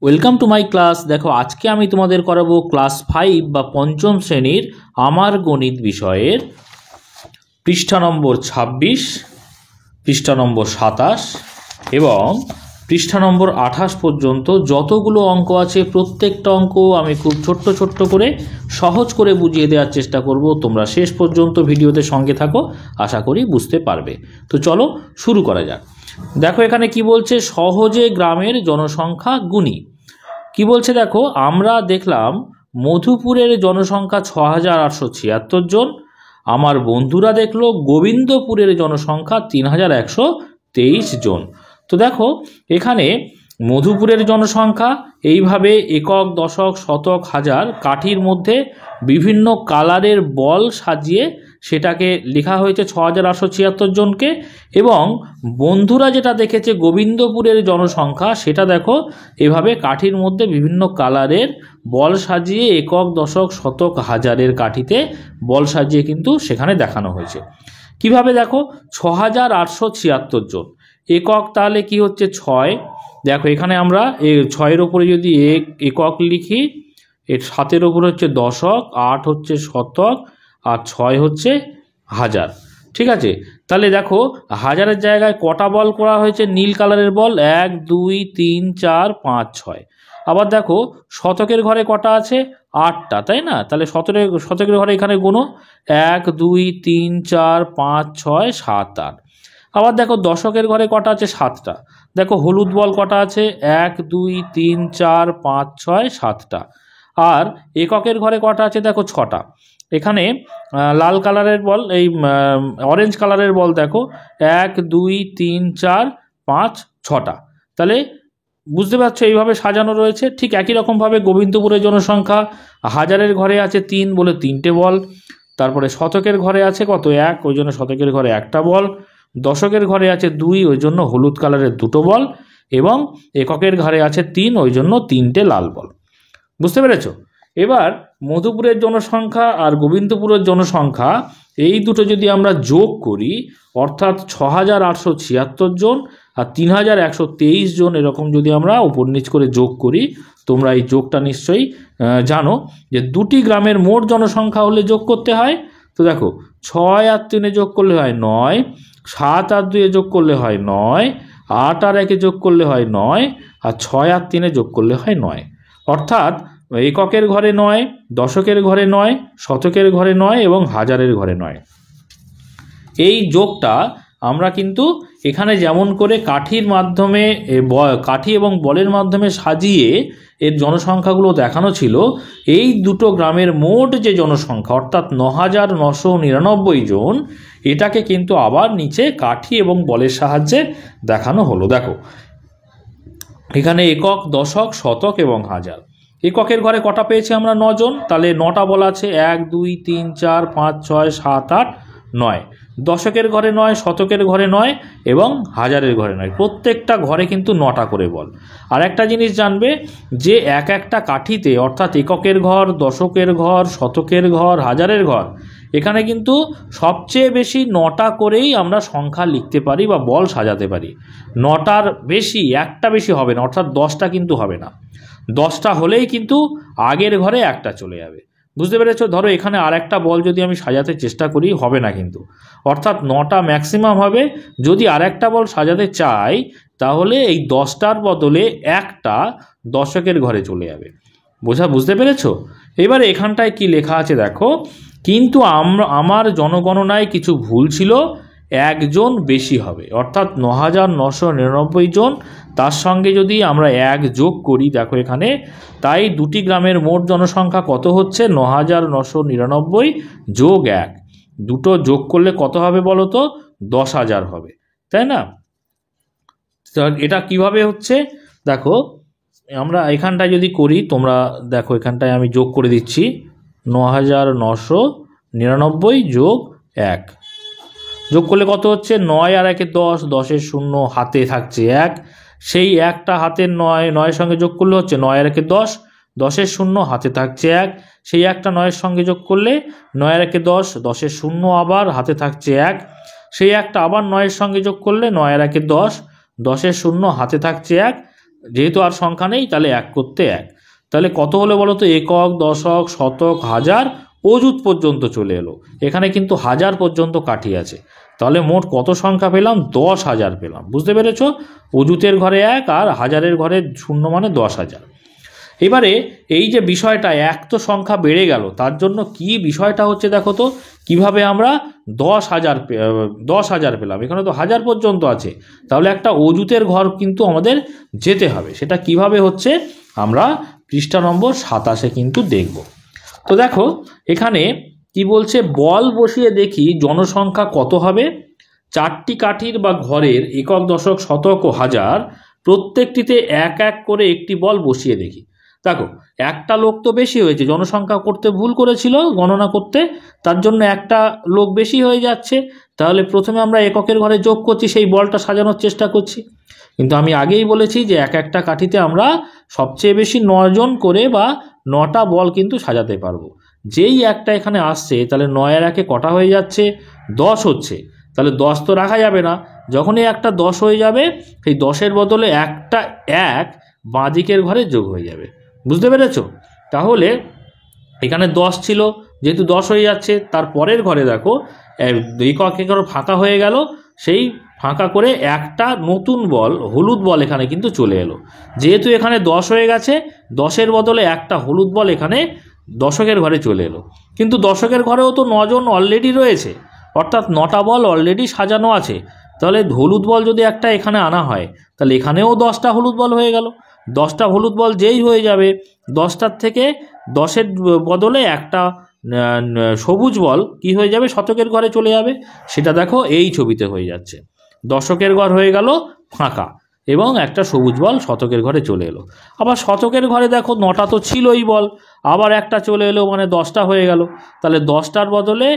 Welcome to my class. দেখো আজকে আমি তোমাদের করাবো ক্লাস 5 বা পঞ্চম শ্রেণীর আমার গণিত বিষয়ের পৃষ্ঠা নম্বর 26, পৃষ্ঠা নম্বর 27 এবং পৃষ্ঠা নম্বর 28 পর্যন্ত যতগুলো অঙ্ক আছে প্রত্যেকটা অঙ্ক আমি খুব ছোট্ট ছোট্ট করে সহজ করে বুঝিয়ে দেওয়ার চেষ্টা করব। তোমরা শেষ পর্যন্ত ভিডিওতে সঙ্গে থাকো, আশা করি বুঝতে পারবে। তো চলো শুরু করা যাক। দেখো এখানে কি বলছে, সহজে গ্রামের জনসংখ্যা গুণী। কি বলছে দেখো, আমরা দেখলাম মধুপুরের জনসংখ্যা ৬,৮৭৬ জন। আমার বন্ধুরা দেখলো গোবিন্দপুরের জনসংখ্যা ৩,১২৩ জন। তো দেখো এখানে মধুপুরের জনসংখ্যা এইভাবে একক, দশক, শতক, হাজার কাঠির মধ্যে বিভিন্ন কালারের বল সাজিয়ে সেটাকে লেখা হয়েছে ৬,৮৭৬ জনকে। এবং বন্ধুরা যেটা দেখেছে গোবিন্দপুরের জনসংখ্যা, সেটা দেখো এভাবে কাঠির মধ্যে বিভিন্ন কালারের বল সাজিয়ে একক, দশক, শতক, হাজারের কাঠিতে বল সাজিয়ে কিন্তু সেখানে দেখানো হয়েছে। কিভাবে দেখো, ৬,৮৭৬ জন একক, তাহলে কি হচ্ছে ৬। দেখো এখানে আমরা ৬-এর ওপরে যদি একক লিখি, এর ৭-এর ওপরে হচ্ছে দশক, ৮ হচ্ছে শতক, আর ৬ হচ্ছে হাজার। ঠিক আছে, তাহলে দেখো হাজারের জায়গায় কটা বল করা হয়েছে নীল কালারের বল, ১, ২, ৩, ৪, ৫, ৬। আবার দেখো শতকের ঘরে কটা আছে, ৮টা, তাই না? তাহলে শতকের ঘরে এখানে গুনো ১, ২, ৩, ৪, ৫, ৬, ৭, ৮। আবার দেখো দশকের ঘরে কটা আছে, ৭টা। দেখো হলুদ বল কটা আছে, ১, ২, ৩, ৪, ৫, ৬, ৭টা। আর এককের ঘরে কটা আছে, দেখো ৬টা। এখানে লাল কালারের বল, এই অরেঞ্জ কালারের বল দেখো ১, ২, ৩, ৪, ৫, ৬টা। তাহলে বুঝতে পারছো এইভাবে সাজানো রয়েছে। ঠিক একই রকমভাবে গোবিন্দপুরের জনসংখ্যা, হাজারের ঘরে আছে ৩ বলে ৩টে বল। তারপরে শতকের ঘরে আছে কত, ১, ওই জন্য শতকের ঘরে একটা বল। দশকের ঘরে আছে ২, ওই জন্য হলুদ কালারের দুটো বল। এবং এককের ঘরে আছে ৩, ওই জন্য ৩টে লাল বল। বুঝতে পেরেছো? এবার মধুপুরের জনসংখ্যা আর গোবিন্দপুরের জনসংখ্যা এই দুটো যদি আমরা যোগ করি, অর্থাৎ ৬,৮৭৬ জন আর ৩,১২৩ জন, এরকম যদি আমরা উপর নিচ করে যোগ করি, তোমরা এই যোগটা নিশ্চয়ই জানো যে দুটি গ্রামের মোট জনসংখ্যা হলে যোগ করতে হয়। তো দেখো ৬ আর ৩-এ যোগ করলে হয় ৯, ৭ আর ২-এ যোগ করলে হয় ৯, ৮ আর ১-এ যোগ করলে হয় ৯, আর ৬ আর ৩-এ যোগ করলে হয় ৯। অর্থাৎ এককের ঘরে ৯, দশকের ঘরে ৯, শতকের ঘরে ৯ এবং হাজারের ঘরে ৯। এই যোগটা আমরা কিন্তু এখানে যেমন করে কাঠির মাধ্যমে, কাঠি এবং বলের মাধ্যমে সাজিয়ে এর জনসংখ্যাগুলো দেখানো ছিল, এই দুটো গ্রামের মোট যে জনসংখ্যা অর্থাৎ ৯,৯৯৯ জন, এটাকে কিন্তু আবার নিচে কাঠি এবং বলের সাহায্যে দেখানো হলো। দেখো এখানে একক, দশক, শতক এবং হাজার। এককের ঘরে কটা পেয়েছি আমরা, ৯ জন, তাহলে ৯টা বল আছে, ১, ২, ৩, ৪, ৫, ৬, ৭, ৮, ৯। দশকের ঘরে ৯, শতকের ঘরে ৯ এবং হাজারের ঘরে ৯, প্রত্যেকটা ঘরে কিন্তু ৯টা করে বল। আর একটা জিনিস জানবে যে এক একটা কাঠিতে, অর্থাৎ এককের ঘর, দশকের ঘর, শতকের ঘর, হাজারের ঘর, এখানে কিন্তু সবচেয়ে বেশি ৯টা করেই আমরা সংখ্যা লিখতে পারি বা বল সাজাতে পারি। ৯টার বেশি, একটা বেশি হবে না, অর্থাৎ 10টা কিন্তু হবে না। 10টা হলেই কিন্তু আগের ঘরে একটা চলে যাবে। বুঝতে পেরেছো? ধরো এখানে আর একটা বল যদি আমি সাজাতে চেষ্টা করি, হবে না কিন্তু, অর্থাৎ 9টা ম্যাক্সিমাম হবে। যদি আর একটা বল সাজাতে চাই, তাহলে এই 10টার বদলে একটা দশকের ঘরে চলে যাবে। বুঝতে পেরেছো? এবারে এখানটায় কি লেখা আছে দেখো, কিন্তু আমার জনগণনায় কিছু ভুল ছিল, একজন বেশি হবে, অর্থাৎ ৯,৯৯৯ জন, তার সঙ্গে যদি আমরা ১ যোগ করি, দেখো এখানে, তাই দুটি গ্রামের মোট জনসংখ্যা কত হচ্ছে, ৯,৯৯৯ যোগ ১, দুটো যোগ করলে কত হবে বলো তো, ১০,০০০ হবে, তাই না? এটা কিভাবে হচ্ছে দেখো, আমরা এখানটায় যদি করি, তোমরা দেখো এখানটায় আমি যোগ করে দিচ্ছি, ৯,৯৯৯ যোগ ১, যোগ করলে কত হচ্ছে, ৯ আর ১-এ ১০, ১০-এর শূন্য, হাতে থাকছে ১, সেই একটা হাতের ৯-এর সঙ্গে যোগ করলে হচ্ছে ৯ আর ১-এ ১০, ১০-এর শূন্য, হাতে থাকছে ১, সেই একটা ৯-এর সঙ্গে যোগ করলে ৯ আর ১-এ ১০, ১০-এর শূন্য, আবার হাতে থাকছে ১, সেই একটা আবার ৯-এর সঙ্গে যোগ করলে ৯ আর ১-এ ১০, ১০-এর শূন্য, হাতে থাকছে ১, যেহেতু আর সংখ্যা নেই তাহলে 1 করতে 1। তাহলে কত হলো বলো তো? একক, দশক, শতক, হাজার, অযুত পর্যন্ত চলে এলো। এখানে কিন্তু হাজার পর্যন্ত কাঠি আছে। তাহলে মোট কত সংখ্যা পেলাম? 10,000 পেলাম। বুঝতে পেরেছ? অযুতের ঘরে 1 আর হাজারের ঘরে 0 মানে 10,000। এবারে এই যে বিষয়টা, 1 তো সংখ্যা বেড়ে গেল, তার জন্য কি বিষয়টা হচ্ছে দেখো তো, কিভাবে আমরা 10,000 পেলাম। এখানে তো 1000 পর্যন্ত আছে, তাহলে একটা অযুতের ঘর কিন্তু আমাদের যেতে হবে। সেটা কিভাবে হচ্ছে আমরা পৃষ্ঠা নম্বর 27 কিন্তু দেখব। তো দেখো এখানে কি বলছে, বল বসিয়ে দেখি জনসংখ্যা কত হবে। 4টি কাঠির বা ঘরের একক, দশক, শতক ও হাজার প্রত্যেকটিতে 1 করে একটি বল বসিয়ে দেখি। দেখো একটা লোক তো বেশি হয়েছে, জনসংখ্যা করতে ভুল করেছিল গণনা করতে, তার জন্য একটা লোক বেশি হয়ে যাচ্ছে। তাহলে প্রথমে আমরা এককের ঘরে যোগ করছি, সেই বলটা সাজানোর চেষ্টা করছি। কিন্তু আমি আগেই বলেছি যে একটা কাঠিতে আমরা সবচেয়ে বেশি 9 জন করে বা 9টা বল কিন্তু সাজাতে পারবো। যেই একটা এখানে আসছে তাহলে 9 এর 1 কটা হয়ে যাচ্ছে? 10 হচ্ছে। তাহলে 10 তো রাখা যাবে না, যখনই একটা 10 হয়ে যাবে সেই 10-এর বদলে একটা 1 বাঁদিকের ঘরে যোগ হয়ে যাবে। বুঝতে পেরেছ? তাহলে এখানে 10 ছিল, যেহেতু 10 হয়ে যাচ্ছে, তার পরের ঘরে দেখো একক ফাঁকা হয়ে গেল, সেই ফাঁকা করে একটা নতুন বল, হলুদ বল এখানে কিন্তু চলে এলো। যেহেতু এখানে 10 হয়ে গেছে, 10-এর বদলে একটা হলুদ বল এখানে দশকের ঘরে চলে এলো। কিন্তু দশকের ঘরেও তো 9 জন অলরেডি রয়েছে, অর্থাৎ 9টা বল অলরেডি সাজানো আছে। তাহলে হলুদ বল যদি একটা এখানে আনা হয়, তাহলে এখানেও 10টা হলুদ বল হয়ে গেল। 10টা হলুদ বল যেই হয়ে যাবে, 10টার থেকে 10-এর বদলে একটা সবুজ বল কি হয়ে যাবে? শতকের ঘরে চলে যাবে। সেটা দেখো এই ছবিতে হয়ে যাচ্ছে। দশকের ঘর হয়ে গেল ফাঁকা এবং একটা সবুজ বল শতকের ঘরে চলে এলো। আবার শতকের ঘরে দেখো 9টা তো ছিলই বল, আবার একটা চলে এলো, মানে 10টা হয়ে গেল। তাহলে 10টার বদলে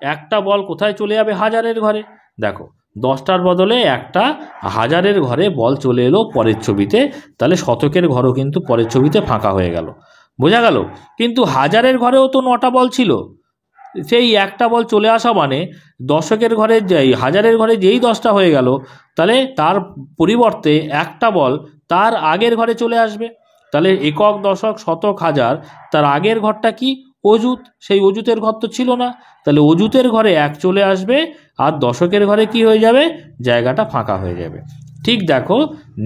একটা বল কোথায় চলে যাবে? হাজারের ঘরে। দেখো 10টার বদলে একটা হাজারের ঘরে বল চলে এলো পরের ছবিতে। তাহলে শতকের ঘরও কিন্তু পরের ছবিতে ফাঁকা হয়ে গেল। বোঝা গেল? কিন্তু হাজারের ঘরেও তো 9টা বল ছিল, সেই একটা বল চলে আসা মানে দশকের ঘরে যেই হাজারের ঘরে যেই 10টা হয়ে গেল, তাহলে তার পরিবর্তে একটা বল তার আগের ঘরে চলে আসবে। তাহলে একক, দশক, শতক, হাজার, তার আগের ঘরটা কি? অযুত। সেই অযুতের ঘর তো ছিল না, তাহলে অযুতের ঘরে 1 চলে আসবে, আর দশকের ঘরে কি হয়ে যাবে? জায়গাটা ফাঁকা হয়ে যাবে। ঠিক দেখো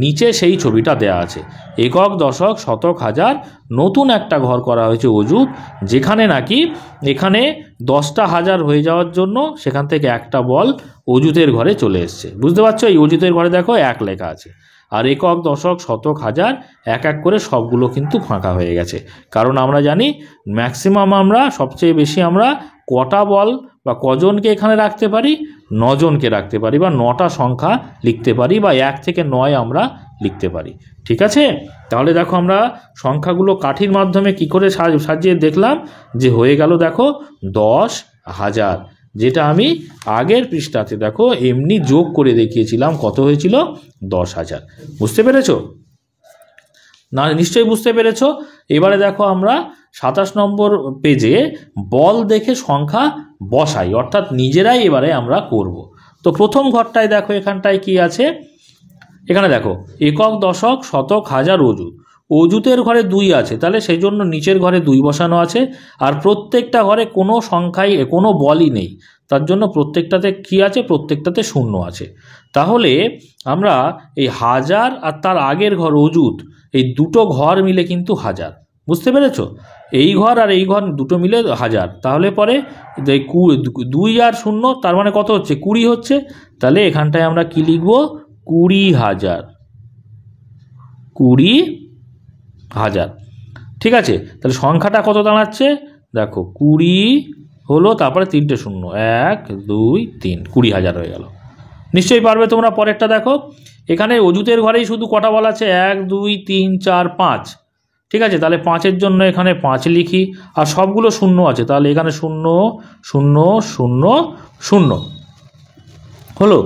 নিচে সেই ছবিটা দেয়া আছে, একক, দশক, শতক, হাজার, নতুন একটা ঘর করা হয়েছে অযুত, যেখানে নাকি এখানে 10টা হাজার হয়ে যাওয়ার জন্য সেখান থেকে একটা বল অযুতের ঘরে চলে এসছে। বুঝতে পারছো? এই অযুতের ঘরে দেখো 1 লেখা আছে, আর একক, দশক, শতক, হাজার 1 করে সবগুলো কিন্তু ফাঁকা হয়ে গেছে। কারণ আমরা জানি ম্যাক্সিমাম আমরা সবচেয়ে বেশি আমরা কটা বল বা কজনকে এখানে রাখতে পারি? 9 জনকে রাখতে পারি, বা 9টা সংখ্যা লিখতে পারি, বা 1 থেকে 9 আমরা লিখতে পারি। ঠিক আছে? তাহলে দেখো আমরা সংখ্যাগুলো কাঠির মাধ্যমে কি করে সাজিয়ে দেখলাম যে হয়ে গেল দেখো 10,000, যেটা আমি আগের পৃষ্ঠাতে দেখো এমনি যোগ করে দেখিয়েছিলাম কত হয়েছিল? 10,000। বুঝতে পেরেছো না? নিশ্চয়ই বুঝতে পেরেছো। এবারে দেখো আমরা 27 নম্বর পেজে বল দেখে সংখ্যা বসাই, অর্থাৎ নিজেরাই এবারে আমরা করব। তো প্রথম ঘরটায় দেখো এখানটায় কি আছে? এখানে দেখো একক, দশক, শতক, হাজার, অযুত। অযুতের ঘরে 2 আছে, তাহলে সেই জন্য নিচের ঘরে 2 বসানো আছে। আর প্রত্যেকটা ঘরে কোনো সংখ্যাই কোনো বলই নেই, তার জন্য প্রত্যেকটাতে কি আছে? প্রত্যেকটাতে 0 আছে। তাহলে আমরা এই হাজার আর তার আগের ঘর অযুত, এই দুটো ঘর মিলে কিন্তু 1000। বুঝতে পেরেছো? এই ঘর আর এই ঘর দুটো মিলে 1000। তাহলে পরে 2 আর 0 তার মানে কত হচ্ছে? 20 হচ্ছে। তাহলে এখানটায় আমরা কি লিখব? 20,000। 20,000। ঠিক আছে? তাহলে সংখ্যাটা কত দাঁড়াচ্ছে? দেখো 20 হলো, তারপরে 3টে 0, 1 2 3, 20,000 হয়ে গেল। নিশ্চয়ই পারবে তোমরা। পরেরটা দেখো, এখানে অযুতের ঘরেই শুধু কটা বল আছে? 1 2 3 4 5। ঠিক আছে? তাহলে 5-এর জন্য এখানে 5 লিখি, আর সবগুলো 0 আছে, তাহলে এখানে 0 0 0 0 হলো।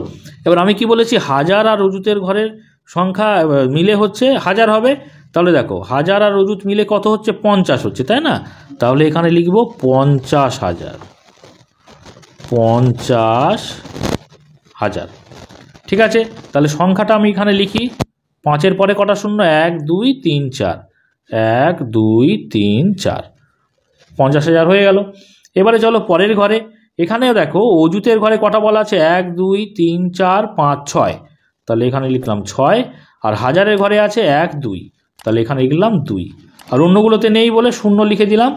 এবার আমি কি বলেছি? হাজার আর অযুতের ঘরের সংখ্যা মিলে হচ্ছে 1000 হবে। তাহলে দেখো হাজার আর অযুত মিলে কত হচ্ছে? 50 হচ্ছে, তাই না? তাহলে এখানে লিখব 50,000। 50,000। ঠিক আছে? তাহলে সংখ্যাটা আমি এখানে লিখি, 5-এর পরে কটা শূন্য? 1 2 3 4, 1 2 3 4, 50,000 হয়ে গেল। এবারে চলো পরের ঘরে। এখানেও দেখো অজুতের ঘরে কটা বল আছে? 1 2 3 4 5 6, তাহলে এখানে লিখলাম 6। আর হাজারের ঘরে আছে 1 2, তাহলে এখানে লিখলাম 2। আর অন্যগুলোতে নেই বলে শূন্য লিখে দিলাম।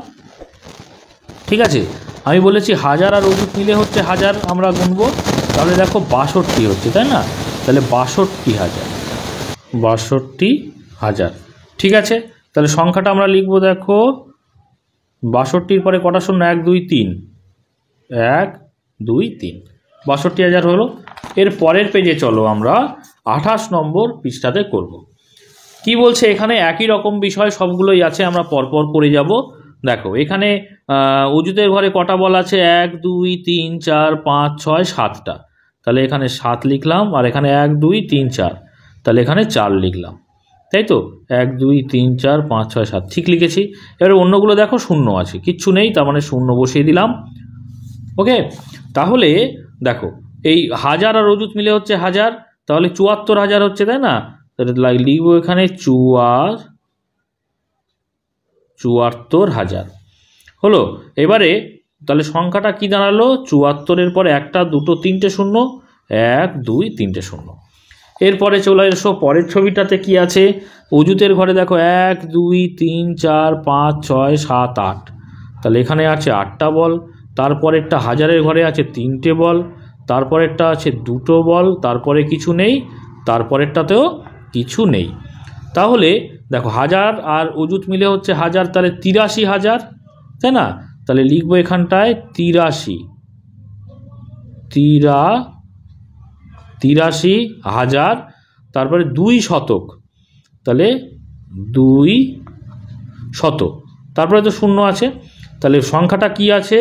ঠিক আছে, আমি বলেছি হাজার আর অজুত মিলে হচ্ছে হাজার, আমরা গুনবো। তাহলে দেখো 62 হচ্ছে, তাই না? তাহলে 62,000, 62,000। ঠিক আছে, তাহলে সংখ্যাটা আমরা লিখবো। দেখো 62-র পরে কটা শূন্য? 1 2 3, 1 2 3, 62,000 হলো। এর পরের পেজে চলো আমরা 28 নম্বর পৃষ্ঠাতে করব। কি বলছে এখানে? একই রকম বিষয় সবগুলোই আছে, আমরা পরপর করে যাব। দেখো এখানে অজুতের ঘরে কটা বল আছে? 1 2 3 4 5 6 7টা, তাহলে এখানে 7 লিখলাম। আর এখানে 1 2 3 4, তাহলে এখানে 4 লিখলাম, তাই তো? 1 2 3 4 5 6 7 ঠিক লিখেছি। এবারে অন্যগুলো দেখো শূন্য আছে, কিচ্ছু নেই, তার মানে শূন্য বসিয়ে দিলাম। ওকে, তাহলে দেখো এই হাজার আর অজুত মিলে হচ্ছে হাজার, তাহলে 74,000 হচ্ছে, তাই না? লিখবো এখানে 74,000 হলো। এবারে তাহলে সংখ্যাটা কি দাঁড়ালো? 74-এর পরে 1 2 3টে শূন্য, 1 2 3টে শূন্য। এরপরে চলে এসো পরের ছবিটাতে কি আছে? অজুতের ঘরে দেখো 1 2 3 4 5 6 7 8, তাহলে এখানে আছে 8টা বল। তারপরেরটা হাজারের ঘরে আছে 3টে বল, তারপরেরটা আছে 2টো বল, তারপরে কিছু নেই, তারপরেরটাতেও কিছু নেই। তাহলে দেখো হাজার আর অজুত মিলে হচ্ছে হাজার, তাহলে 83,000, তাই না? তাহলে লিখবো এখানটায় 83,000, তারপরে 2 শতক, তাহলে 2 শতক, তারপরে তো শূন্য আছে। তাহলে সংখ্যাটা কি আছে?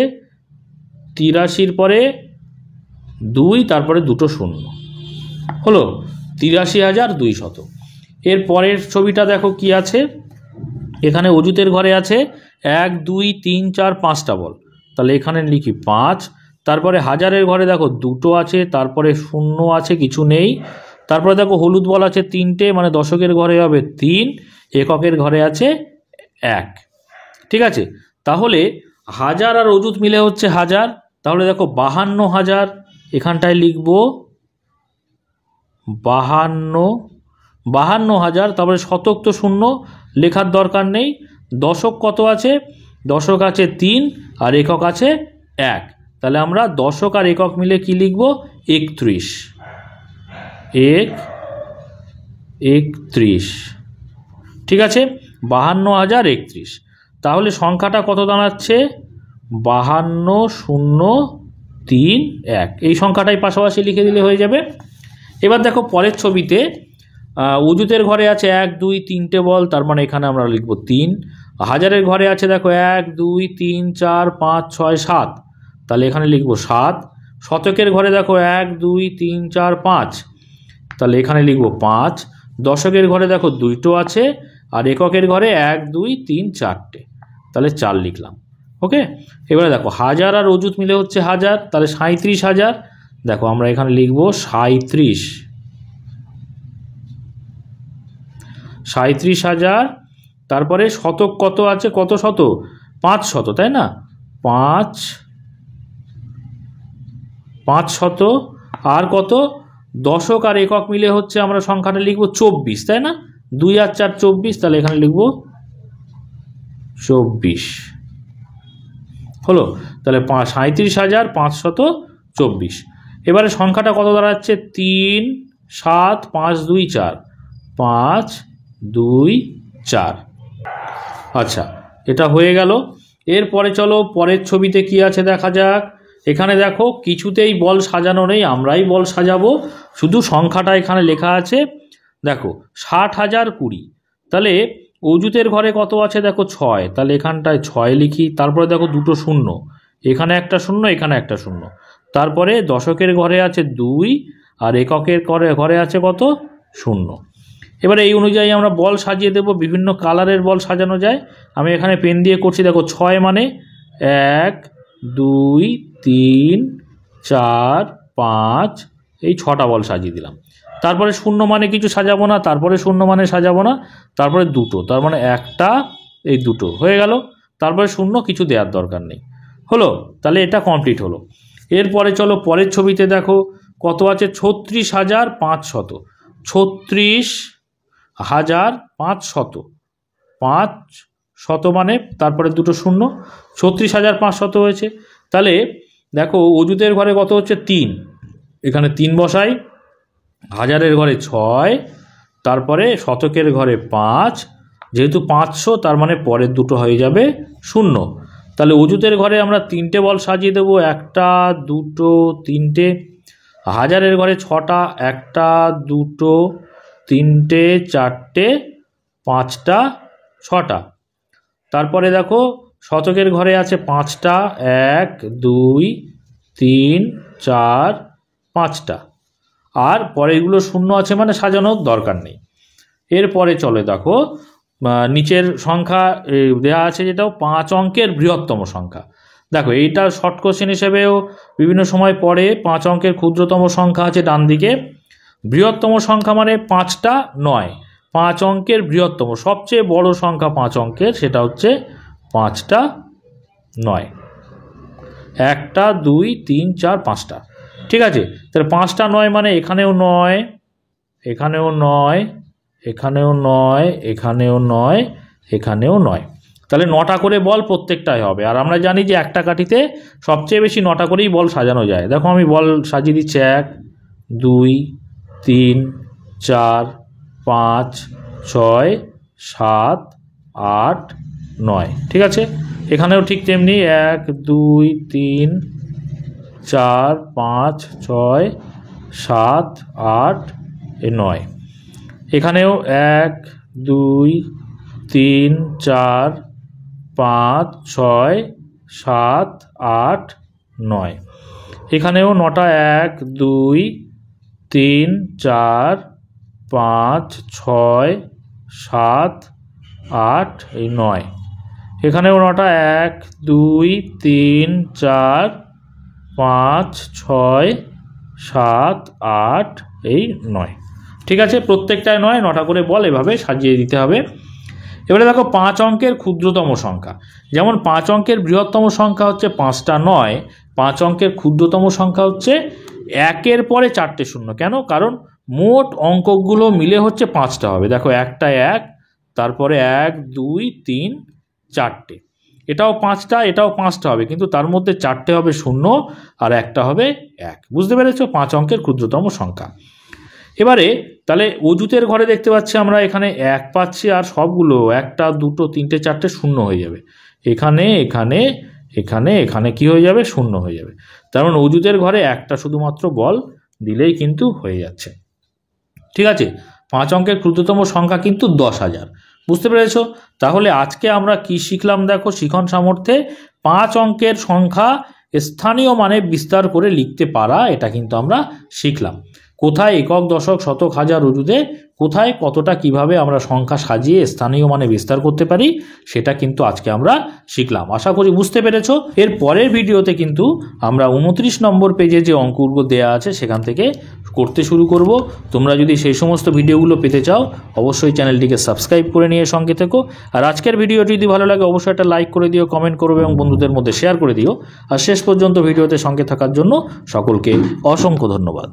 83-র পরে 2, তারপরে 2টো শূন্য, হলো 83,200। এর পরের ছবিটা দেখো কি আছে? এখানে অজুতের ঘরে আছে 1 2 3 4 5টা বল, তাহলে এখানে লিখি 5। তারপরে হাজারের ঘরে দেখো 2টো আছে, তারপরে শূন্য আছে, কিছু নেই। তারপরে দেখো হলুদ বল আছে 3টে, মানে দশকের ঘরে হবে 3, এককের ঘরে আছে 1। ঠিক আছে, তাহলে হাজার আর অজুত মিলে হচ্ছে হাজার, তাহলে দেখো 52,000, এখানটায় লিখবো 52,000। তারপরে শতক তো শূন্য, লেখার দরকার নেই। দশক কত আছে? দশক আছে 3, আর একক আছে 1, তাহলে আমরা দশক আর একক মিলে কি লিখব? 31, 31। ঠিক আছে, 52,031। তাহলে সংখ্যাটা কত দাঁড়াচ্ছে? 52,031, এই সংখ্যাটাই পাশাপাশি লিখে দিলে হয়ে যাবে। এবার দেখো পরের ছবিতে অজুতের ঘরে আছে 1 2 3টে বল, তার মানে এখানে আমরা লিখব 3। হাজারের ঘরে আছে দেখো 1 2 3 4 5 6 7, তাহলে এখানে লিখব 7। শতকের ঘরে দেখো 1 2 3 4 5, তাহলে এখানে লিখব 5। দশকের ঘরে দেখো 2টো আছে, আর এককের ঘরে 1 2 3 4টে, তাহলে 4 লিখলাম। ওকে, এবারে দেখো হাজার আর অজুত মিলে হচ্ছে হাজার, তাহলে 37,000। দেখো আমরা এখানে লিখব 37,000। তারপরে শতক কত আছে? কত শত? 500, তাই না? 500। আর কত? দশক আর একক মিলে হচ্ছে আমরা সংখ্যাটা লিখব 24, তাই না? 2 আর 4 24, তাহলে এখানে লিখব 24, হলো। তাহলে 37,524। এবারে সংখ্যাটা কত দাঁড়াচ্ছে? 3 7 5 2 4, 5 2 4। আচ্ছা, এটা হয়ে গেল। এরপরে চলো পরের ছবিতে কি আছে দেখা যাক। এখানে দেখো কিছুতেই বল সাজানো নেই, আমরাই বল সাজাবো। শুধু সংখ্যাটা এখানে লেখা আছে। দেখো 60,020, তাহলে অজুতের ঘরে কত আছে? দেখো 6, তাহলে এখানটায় 6 লিখি। তারপরে দেখো 2টো শূন্য, এখানে একটা শূন্য, এখানে একটা শূন্য। তারপরে দশকের ঘরে আছে 2, আর এককের ঘরে আছে কত? 0। এবারে এই অনুযায়ী আমরা বল সাজিয়ে দেব। বিভিন্ন কালারের বল সাজানো যায়, আমি এখানে পেন দিয়ে করছি। দেখো 6 মানে 1 2 3 4 5, এই 6টা বল সাজিয়ে দিলাম। তারপরে শূন্য মানে কিছু সাজাবো না, তারপরে শূন্য মানে সাজাবো না, তারপরে দুটো, তার মানে একটা, এই দুটো হয়ে গেল, তারপরে শূন্য, কিছু দেওয়ার দরকার নেই, হলো। তাহলে এটা কমপ্লিট হলো। এরপরে চলো পরের ছবিতে দেখো কত আছে, 36,500। 36,500, 500 মানে তারপরে দুটো শূন্য, 36,500 হয়েছে। তাহলে দেখো অজুতের ঘরে কত হচ্ছে 3, এখানে 3 বসাই, হাজারের ঘরে 6, তারপরে শতকের ঘরে 5, যেহেতু 500 তার মানে পরের দুটো হয়ে যাবে শূন্য। তাহলে অজুতের ঘরে আমরা 3টে বল সাজিয়ে দেবো, 1টা 2টো 3টে। হাজারের ঘরে 6টা, 1টা 2টো 3টে 4টে 5টা 6টা। তারপরে দেখো শতকের ঘরে আছে 5টা, 1 2 3 4 5টা, আর পরে এগুলো শূন্য আছে মানে সাজানোর দরকার নেই। এরপরে চলে দেখো নিচের সংখ্যা দেওয়া আছে, যেটাও 5 অঙ্কের বৃহত্তম সংখ্যা। দেখো এইটা শর্ট কোশ্চেন হিসেবেও বিভিন্ন সময় পড়ে। 5 অঙ্কের ক্ষুদ্রতম সংখ্যা আছে ডান দিকে, বৃহত্তম সংখ্যা মানে 5টা 9। 5 অঙ্কের বৃহত্তম সবচেয়ে বড় সংখ্যা 5 অঙ্কের, সেটা হচ্ছে 5টা 9, 1টা 2 3 4 5টা, ঠিক আছে। তাহলে 5টা 9 মানে এখানেও 9, এখানেও 9, এখানেও 9, এখানেও 9, এখানেও 9। তাহলে 9টা করে বল প্রত্যেকটাই হবে। আর আমরা জানি যে একটা কাঠিতে সবচেয়ে বেশি 9টা করেই বল সাজানো যায়। দেখো আমি বল সাজিয়ে দিচ্ছি, 1 2 3 4 5 6 7 8 9, ঠিক আছে। এখানেও ঠিক তেমনি 1 2 3 4 5 6 7 8 9। এখানেও 1 2 3 4 5 6 7 8 9। এখানেও 9টা 1 2 3 4 5 6 7 8 9। এখানেও 9টা 1 2 3 4 5 6 7 8 9, ঠিক আছে। প্রত্যেকটায় 9টা করে বল এভাবে সাজিয়ে দিতে হবে। এবারে দেখো 5 অঙ্কের ক্ষুদ্রতম সংখ্যা, যেমন 5 অঙ্কের বৃহত্তম সংখ্যা হচ্ছে 5টা 9, 5 অঙ্কের ক্ষুদ্রতম সংখ্যা হচ্ছে 1-এর পরে 4টে শূন্য। কেন? কারণ মোট অঙ্কগুলো মিলে হচ্ছে 5টা হবে। দেখো একটা 1, তারপরে 1 2 3 4টে, এটাও 5টা, এটাও 5টা হবে, কিন্তু তার মধ্যে 4টে হবে শূন্য আর একটা হবে 1। বুঝতে পেরেছো? 5 অঙ্কের ক্ষুদ্রতম সংখ্যা। এবারে তাহলে অজুতের ঘরে দেখতে পাচ্ছি আমরা এখানে 1 পাচ্ছি, আর সবগুলো 1টা 2টো 3টে 4টে শূন্য হয়ে যাবে। এখানে এখানে এখানে এখানে কি হয়ে যাবে? শূন্য হয়ে যাবে। তার মানে অজুতের ঘরে একটা শুধুমাত্র বল দিলেই কিন্তু হয়ে যাচ্ছে, ঠিক আছে। 5 অঙ্কের ক্ষুদ্রতম সংখ্যা কিন্তু 10,000। বুঝতে পেরেছো? তাহলে আজকে আমরা কি শিখলাম দেখো, শিখন সামর্থ্যে 5 অঙ্কের সংখ্যা স্থানীয় মানে বিস্তার করে লিখতে পারা, এটা কিন্তু আমরা শিখলাম। কোথায় একক, দশক, শতক, হাজার, অজুতে কোথায় কতটা কিভাবে আমরা সংখ্যা সাজিয়ে স্থানীয় মানে বিস্তার করতে পারি, সেটা কিন্তু আজকে আমরা শিখলাম। আশা করি বুঝতে পেরেছো। এর পরের ভিডিওতে কিন্তু আমরা 29 নম্বর পেজে যে অঙ্কগুলো দেয়া আছে সেখান থেকে করতে শুরু করব। তোমরা যদি সেই সমস্ত ভিডিওগুলো পেতে চাও অবশ্যই চ্যানেলটিকে সাবস্ক্রাইব করে নিয়ে সঙ্গে থেকো। আর আজকের ভিডিওটি যদি ভালো লাগে অবশ্যই একটা লাইক করে দিও, কমেন্ট করবে এবং বন্ধুদের মধ্যে শেয়ার করে দিও। আর শেষ পর্যন্ত ভিডিওতে সঙ্গে থাকার জন্য সকলকে অসংখ্য ধন্যবাদ।